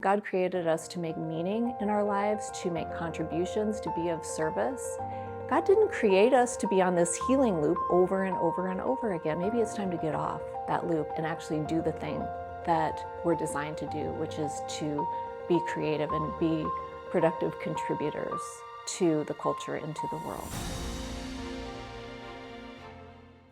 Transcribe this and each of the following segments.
God created us to make meaning in our lives, to make contributions, to be of service. God didn't create us to be on this healing loop over and over and over again. Maybe it's time to get off that loop and actually do the thing that we're designed to do, which is to be creative and be productive contributors to the culture and to the world.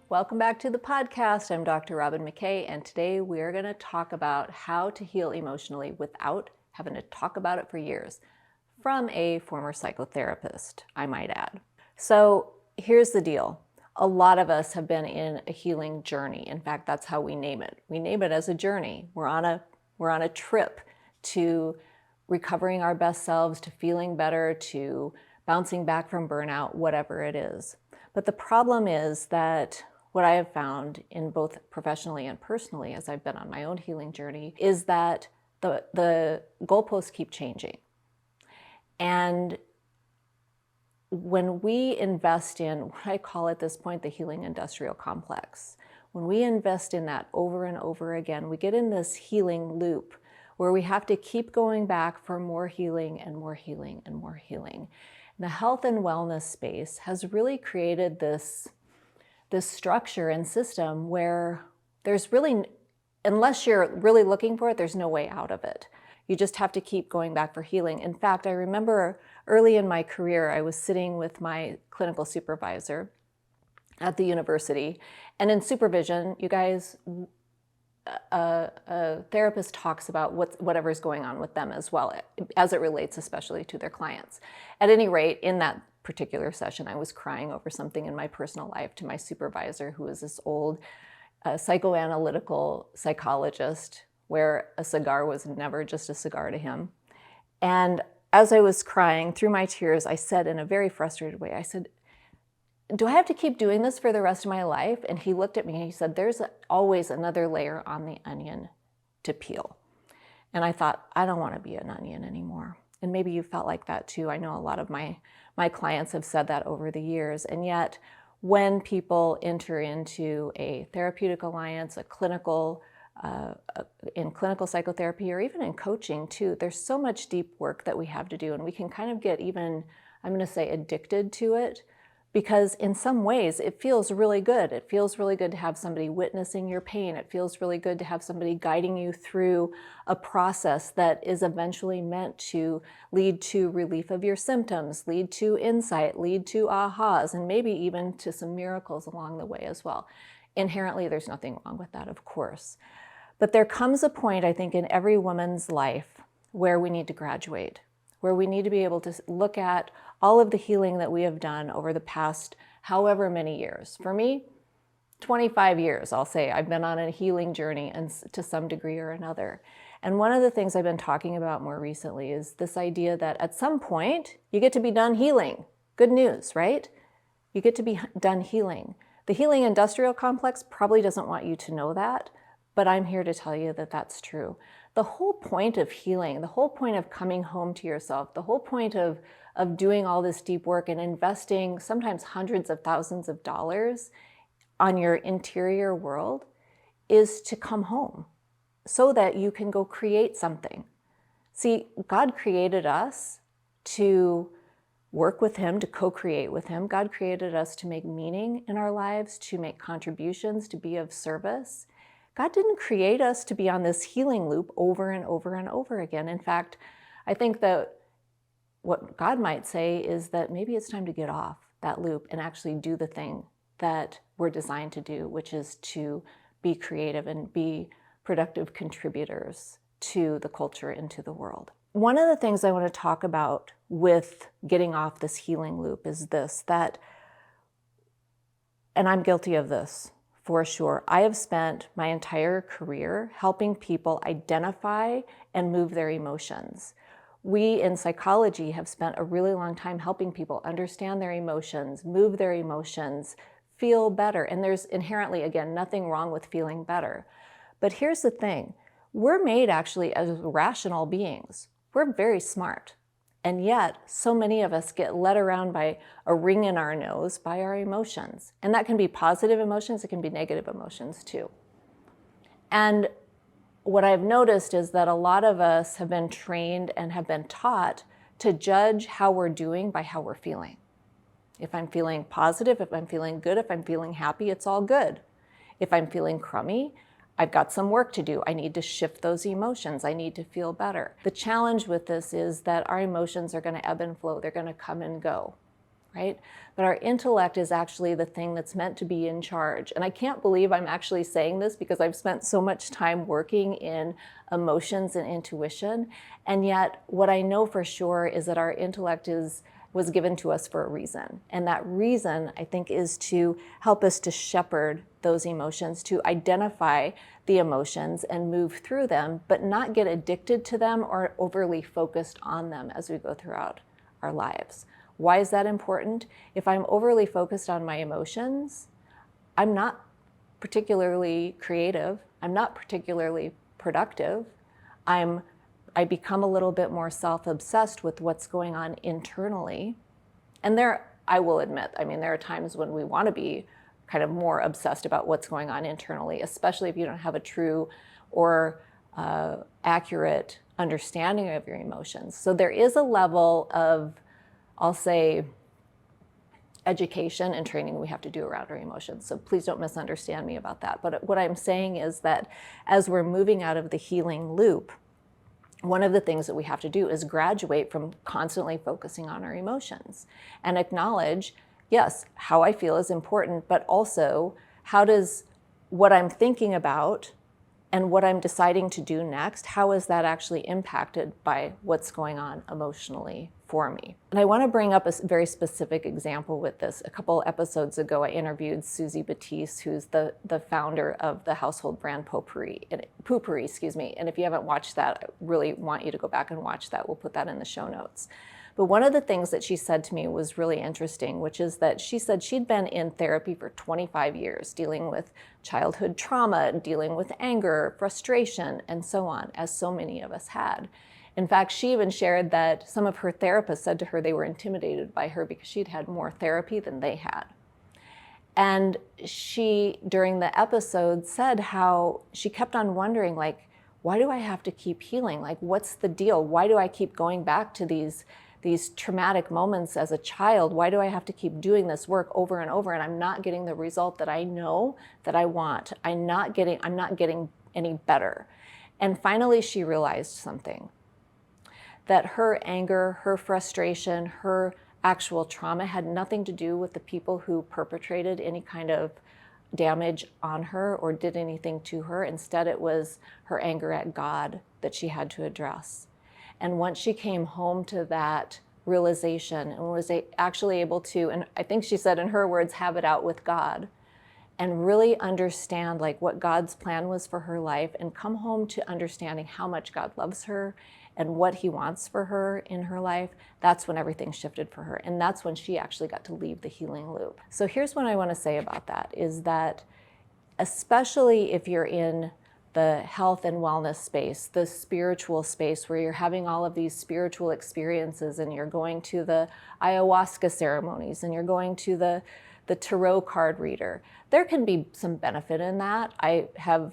Welcome back to the podcast. I'm Dr. Robyn McKay, and today we're going to talk about how to heal emotionally without having to talk about it for years, from a former psychotherapist, I might add. So here's the deal. A lot of us have been in a healing journey. In fact, that's how we name it. We name it as a journey. We're on a trip to recovering our best selves, to feeling better, to bouncing back from burnout, whatever it is. But the problem is that what I have found in both professionally and personally, as I've been on my own healing journey, is that the goalposts keep changing. And when we invest in what I call at this point the healing industrial complex, when we invest in that over and over again, we get in this healing loop where we have to keep going back for more healing and more healing and more healing. The health and wellness space has really created this structure and system where there's really, unless you're really looking for it, there's no way out of it. You just have to keep going back for healing. In fact, I remember early in my career, I was sitting with my clinical supervisor at the university, and in supervision, you guys, a therapist talks about whatever's going on with them as well, as it relates especially to their clients. At any rate, in that particular session, I was crying over something in my personal life to my supervisor, who was this old psychoanalytical psychologist, where a cigar was never just a cigar to him. And as I was crying through my tears, I said in a very frustrated way, I said, do I have to keep doing this for the rest of my life? And he looked at me and he said, there's always another layer on the onion to peel. And I thought, I don't want to be an onion anymore. And maybe you felt like that too. I know a lot of my clients have said that over the years. And yet, when people enter into a therapeutic alliance, in clinical psychotherapy, or even in coaching too, there's so much deep work that we have to do. And we can kind of get even, I'm going to say, addicted to it. Because in some ways, it feels really good. It feels really good to have somebody witnessing your pain. It feels really good to have somebody guiding you through a process that is eventually meant to lead to relief of your symptoms, lead to insight, lead to ahas, and maybe even to some miracles along the way as well. Inherently, there's nothing wrong with that, of course. But there comes a point, I think, in every woman's life where we need to graduate, where we need to be able to look at all of the healing that we have done over the past however many years. For me, 25 years, I'll say. I've been on a healing journey and to some degree or another. And one of the things I've been talking about more recently is this idea that at some point, you get to be done healing. Good news, right? You get to be done healing. The healing industrial complex probably doesn't want you to know that, but I'm here to tell you that that's true. The whole point of healing, the whole point of coming home to yourself, the whole point of doing all this deep work and investing sometimes hundreds of thousands of dollars on your interior world is to come home so that you can go create something. See, God created us to work with Him, to co-create with Him. God created us to make meaning in our lives, to make contributions, to be of service. God didn't create us to be on this healing loop over and over and over again. In fact, I think that what God might say is that maybe it's time to get off that loop and actually do the thing that we're designed to do, which is to be creative and be productive contributors to the culture and to the world. One of the things I want to talk about with getting off this healing loop is this, that, and I'm guilty of this, for sure. I have spent my entire career helping people identify and move their emotions. We in psychology have spent a really long time helping people understand their emotions, move their emotions, feel better. And there's inherently, again, nothing wrong with feeling better. But here's the thing. We're made actually as rational beings. We're very smart. And yet, so many of us get led around by a ring in our nose by our emotions. And that can be positive emotions, it can be negative emotions too. And what I've noticed is that a lot of us have been trained and have been taught to judge how we're doing by how we're feeling. If I'm feeling positive, if I'm feeling good, if I'm feeling happy, it's all good. If I'm feeling crummy, I've got some work to do. I need to shift those emotions. I need to feel better. The challenge with this is that our emotions are going to ebb and flow. They're going to come and go, right? But our intellect is actually the thing that's meant to be in charge. And I can't believe I'm actually saying this because I've spent so much time working in emotions and intuition. And yet what I know for sure is that our intellect was given to us for a reason. And that reason, I think, is to help us to shepherd those emotions, to identify the emotions and move through them, but not get addicted to them or overly focused on them as we go throughout our lives. Why is that important? If I'm overly focused on my emotions, I'm not particularly creative. I'm not particularly productive. I become a little bit more self-obsessed with what's going on internally. And I will admit, there are times when we want to be kind of more obsessed about what's going on internally, especially if you don't have a true or accurate understanding of your emotions. So there is a level of, I'll say, education and training we have to do around our emotions. So please don't misunderstand me about that. But what I'm saying is that as we're moving out of the healing loop, one of the things that we have to do is graduate from constantly focusing on our emotions and acknowledge, yes, how I feel is important, but also how does what I'm thinking about and what I'm deciding to do next, how is that actually impacted by what's going on emotionally for me? And I want to bring up a very specific example with this. A couple episodes ago, I interviewed Susie Batiste, who's the founder of the household brand Poopery, and if you haven't watched that, I really want you to go back and watch that. We'll put that in the show notes. But one of the things that she said to me was really interesting, which is that she said she'd been in therapy for 25 years, dealing with childhood trauma, dealing with anger, frustration, and so on, as so many of us had. In fact, she even shared that some of her therapists said to her they were intimidated by her because she'd had more therapy than they had. And she, during the episode, said how she kept on wondering, like, why do I have to keep healing? Like, what's the deal? Why do I keep going back to these traumatic moments as a child? Why do I have to keep doing this work over and over and I'm not getting the result that I know that I want? I'm not getting any better. And finally she realized something, that her anger, her frustration, her actual trauma had nothing to do with the people who perpetrated any kind of damage on her or did anything to her. Instead, it was her anger at God that she had to address. And once she came home to that realization and was actually able to, and I think she said in her words, have it out with God and really understand like what God's plan was for her life and come home to understanding how much God loves her and what he wants for her in her life, that's when everything shifted for her. And that's when she actually got to leave the healing loop. So here's what I want to say about that, is that especially if you're in the health and wellness space, the spiritual space where you're having all of these spiritual experiences and you're going to the ayahuasca ceremonies and you're going to the tarot card reader, there can be some benefit in that. I have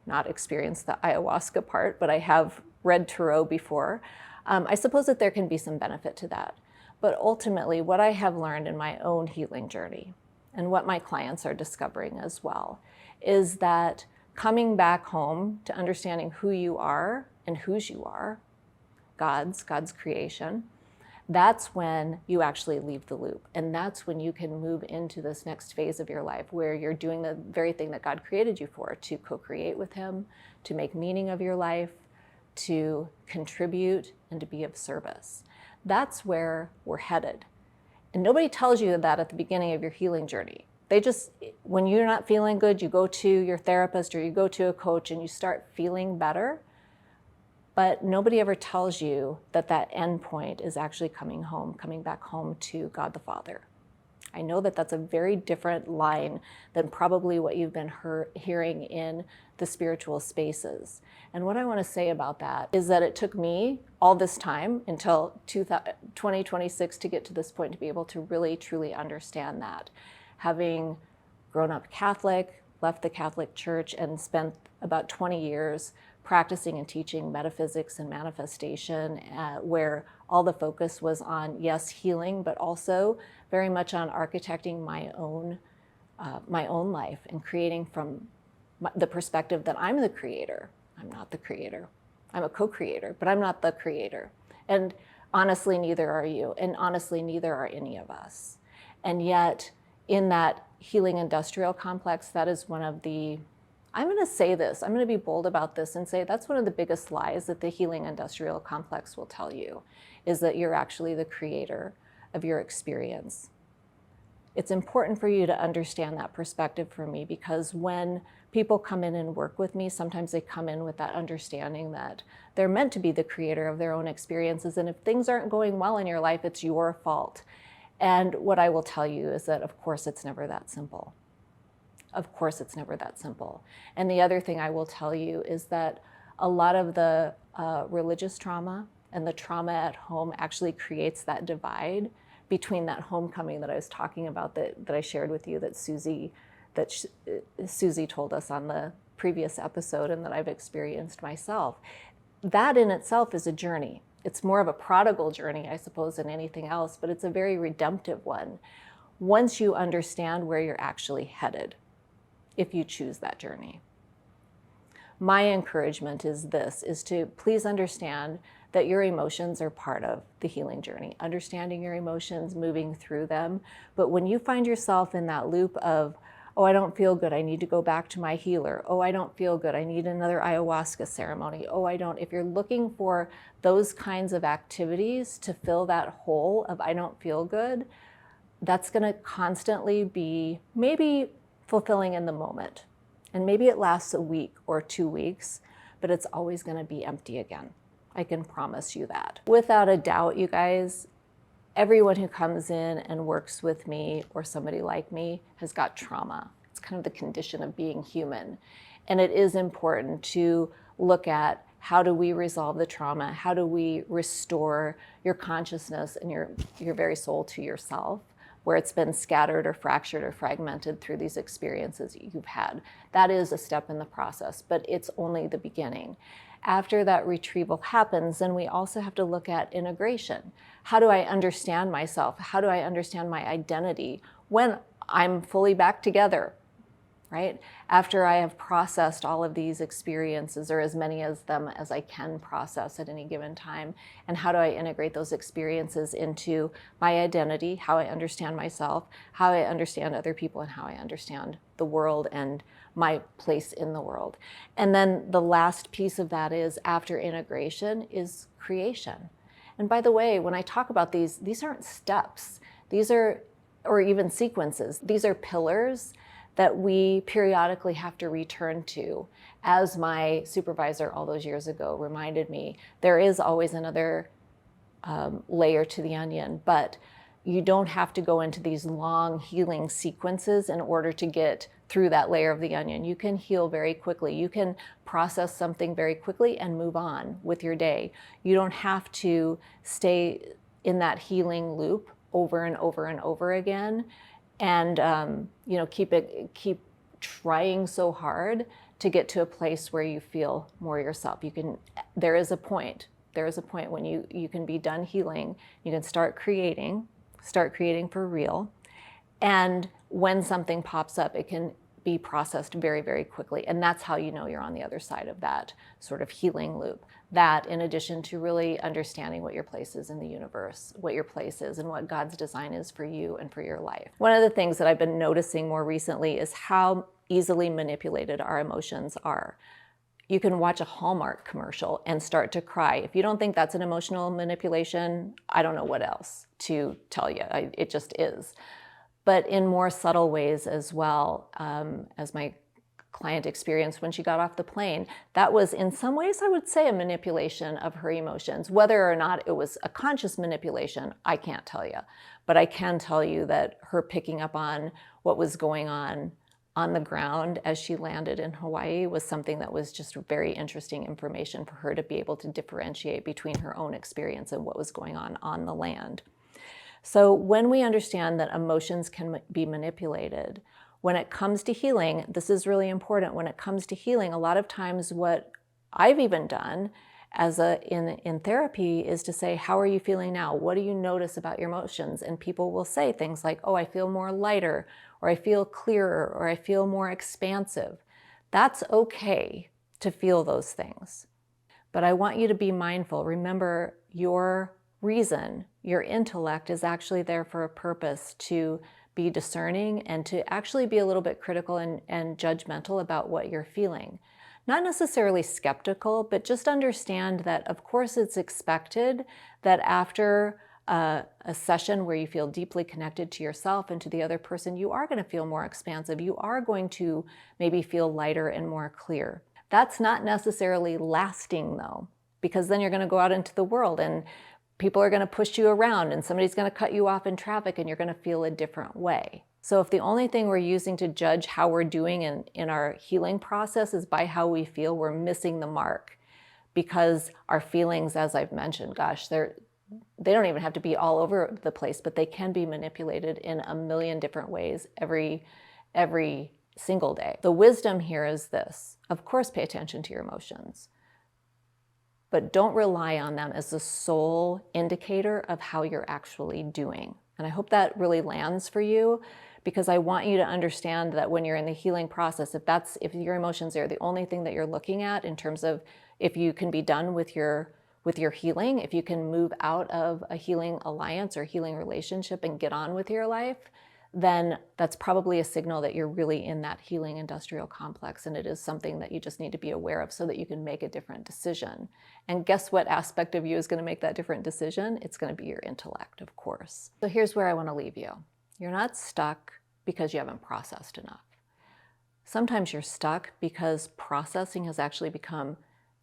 not experienced the ayahuasca part, but I have read tarot before. I suppose that there can be some benefit to that. But ultimately, what I have learned in my own healing journey and what my clients are discovering as well is that coming back home to understanding who you are and whose you are, God's creation, that's when you actually leave the loop. And that's when you can move into this next phase of your life where you're doing the very thing that God created you for, to co-create with him, to make meaning of your life, to contribute, and to be of service. That's where we're headed. And nobody tells you that at the beginning of your healing journey. They just, when you're not feeling good, you go to your therapist or you go to a coach and you start feeling better. But nobody ever tells you that that end point is actually coming back home to God the Father. I know that that's a very different line than probably what you've been hearing in the spiritual spaces. And what I want to say about that is that it took me all this time until 2026 to get to this point to be able to really, truly understand that. Having grown up Catholic, left the Catholic Church and spent about 20 years practicing and teaching metaphysics and manifestation, where all the focus was on, yes, healing, but also very much on architecting my own life and creating from the perspective that I'm the creator. I'm not the creator. I'm a co-creator, but I'm not the creator. And honestly, neither are you. And honestly, neither are any of us. And yet, in that healing industrial complex, that is one of the, I'm going to say this, I'm going to be bold about this and say that's one of the biggest lies that the healing industrial complex will tell you, is that you're actually the creator of your experience. It's important for you to understand that perspective for me, because when people come in and work with me, sometimes they come in with that understanding that they're meant to be the creator of their own experiences. And if things aren't going well in your life, it's your fault. And what I will tell you is that, of course, it's never that simple. Of course, it's never that simple. And the other thing I will tell you is that a lot of the religious trauma and the trauma at home actually creates that divide between that homecoming that I was talking about, that I shared with you, that Susie told us on the previous episode, and that I've experienced myself. That in itself is a journey. It's more of a prodigal journey, I suppose, than anything else, but it's a very redemptive one once you understand where you're actually headed, if you choose that journey. My encouragement is this, is to please understand that your emotions are part of the healing journey, understanding your emotions, moving through them. But when you find yourself in that loop of, oh, I don't feel good, I need to go back to my healer. Oh, I don't feel good, I need another ayahuasca ceremony. Oh, I don't. If you're looking for those kinds of activities to fill that hole of I don't feel good, that's going to constantly be maybe fulfilling in the moment. And maybe it lasts a week or 2 weeks, but it's always going to be empty again. I can promise you that. Without a doubt, you guys, everyone who comes in and works with me or somebody like me has got trauma. It's kind of the condition of being human. And it is important to look at, how do we resolve the trauma? How do we restore your consciousness and your very soul to yourself, where it's been scattered or fractured or fragmented through these experiences you've had? That is a step in the process, but it's only the beginning. After that retrieval happens, then we also have to look at integration. How do I understand myself? How do I understand my identity when I'm fully back together, right? After I have processed all of these experiences, or as many of them as I can process at any given time, and how do I integrate those experiences into my identity, how I understand myself, how I understand other people, and how I understand the world and my place in the world. And then the last piece of that is, after integration, is creation. And by the way, when I talk about these aren't steps. These are, or even sequences. These are pillars that we periodically have to return to. As my supervisor all those years ago reminded me, there is always another layer to the onion, but you don't have to go into these long healing sequences in order to get through that layer of the onion. You can heal very quickly. You can process something very quickly and move on with your day. You don't have to stay in that healing loop over and over and over again, and keep trying so hard to get to a place where you feel more yourself. There is a point when you can be done healing. You can start creating for real. And when something pops up, it can be processed very, very quickly. And that's how you know you're on the other side of that sort of healing loop. That, in addition to really understanding what your place is in the universe, what your place is, and what God's design is for you and for your life. One of the things that I've been noticing more recently is how easily manipulated our emotions are. You can watch a Hallmark commercial and start to cry. If you don't think that's an emotional manipulation, I don't know what else to tell you. It just is. But in more subtle ways as well, as my client experienced when she got off the plane, that was in some ways, I would say, a manipulation of her emotions. Whether or not it was a conscious manipulation, I can't tell you. But I can tell you that her picking up on what was going on the ground as she landed in Hawaii was something that was just very interesting information for her to be able to differentiate between her own experience and what was going on the land. So when we understand that emotions can be manipulated, when it comes to healing, this is really important. When it comes to healing, a lot of times what I've even done in therapy is to say, how are you feeling now? What do you notice about your emotions? And people will say things like, oh, I feel more lighter, or I feel clearer, or I feel more expansive. That's okay to feel those things. But I want you to be mindful. Remember, your reason, your intellect is actually there for a purpose, to be discerning and to actually be a little bit critical and judgmental about what you're feeling. Not necessarily skeptical, but just understand that, of course, it's expected that after a session where you feel deeply connected to yourself and to the other person, you are going to feel more expansive. You are going to maybe feel lighter and more clear. That's not necessarily lasting, though, because then you're going to go out into the world and people are going to push you around and somebody's going to cut you off in traffic and you're going to feel a different way. So if the only thing we're using to judge how we're doing in our healing process is by how we feel, we're missing the mark, because our feelings, as I've mentioned, gosh, they don't even have to be all over the place, but they can be manipulated in a million different ways every single day. The wisdom here is this: of course, pay attention to your emotions, but don't rely on them as the sole indicator of how you're actually doing. And I hope that really lands for you, because I want you to understand that when you're in the healing process, if your emotions are the only thing that you're looking at in terms of if you can be done with your healing, if you can move out of a healing alliance or healing relationship and get on with your life, then that's probably a signal that you're really in that healing industrial complex, and it is something that you just need to be aware of so that you can make a different decision. And guess what aspect of you is going to make that different decision? It's going to be your intellect, of course. So here's where I want to leave you. You're not stuck because you haven't processed enough. Sometimes you're stuck because processing has actually become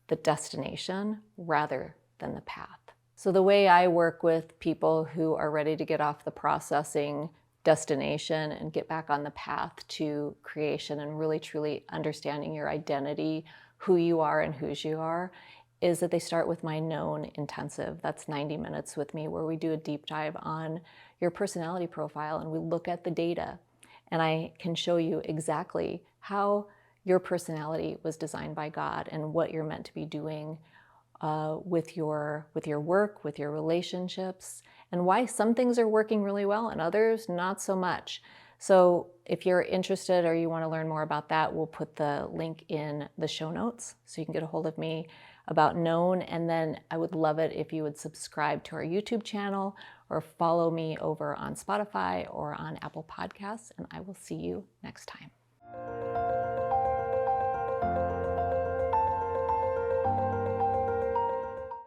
the destination rather than the path. So the way I work with people who are ready to get off the processing destination and get back on the path to creation and really truly understanding your identity, who you are and whose you are, is that they start with my known intensive. That's 90 minutes with me, where we do a deep dive on your personality profile and we look at the data. And I can show you exactly how your personality was designed by God and what you're meant to be doing with your work, with your relationships, and why some things are working really well and others not so much. So if you're interested or you want to learn more about that, we'll put the link in the show notes so you can get a hold of me about Known. And then I would love it if you would subscribe to our YouTube channel or follow me over on Spotify or on Apple Podcasts, and I will see you next time.